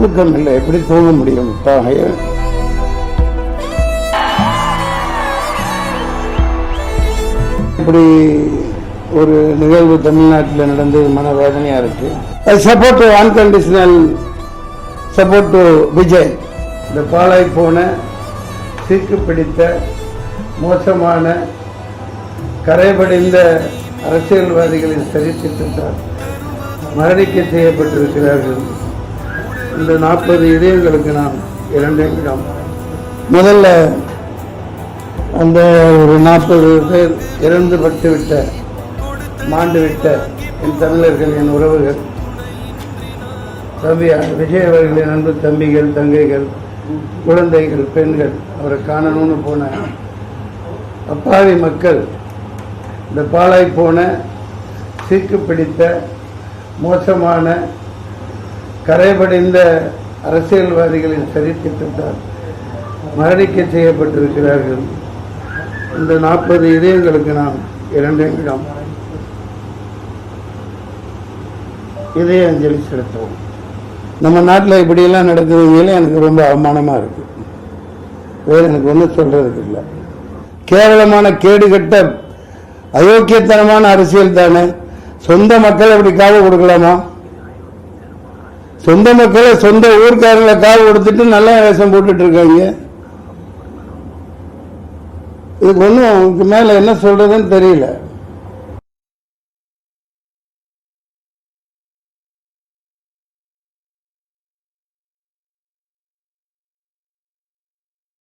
தூக்கம் இல்லை, எப்படி தூங்க முடியும்? இப்படி ஒரு நிகழ்வு தமிழ்நாட்டில் நடந்தது மனவேதனையா இருக்கு. I support unconditional support to Vijay. இந்த பாழாய் போன சீக்கு பிடித்த மோசமான கரைபடிந்த அரசியல்வாதிகளின் சரித்திட்டத்தால் மரணிக்க செய்யப்பட்டிருக்கிறார்கள். இந்த 40 இதயங்களுக்கு நாம் 2 நிமிடம். முதல்ல அந்த ஒரு 40 பேர் இறந்து பட்டுவிட்ட மாண்டுவிட்ட என் தமிழர்கள், என் உறவுகள், தம்பி விஜய் அவர்களின் அன்பு தம்பிகள், தங்கைகள், குழந்தைகள், பெண்கள், அவரை காணணும்னு போன அப்பாவி மக்கள், இந்த பாழாய் போன சீக்கு பிடித்த மோசமான கரைபடிந்த அரசியல்வாதிகளின் சரித்திட்டத்தால் மரணிக்க செய்யப்பட்டிருக்கிறார்கள். இந்த 40 இதயங்களுக்கு நாம் 2 நிமிடம் இதய அஞ்சலி செலுத்துவோம். நம்ம நாட்டில் இப்படியெல்லாம் நடக்குதுங்களே எனக்கு ரொம்ப அவமானமாக இருக்கு. வேறு எனக்கு ஒன்றும் சொல்றதுக்கு இல்லை. கேவலமான கேடுகட்ட அயோக்கியத்தனமான அரசியல் தானே. சொந்த மக்களை அப்படி காவு கொடுக்கலாமா? சொந்த மக்களை சொந்த ஊர்க்காரங்களை காவு கொடுத்துட்டு நல்ல வேஷம் போட்டுட்டு இருக்காங்க. இதுக்கு ஒன்றும் மேல என்ன சொல்றதுன்னு தெரியல.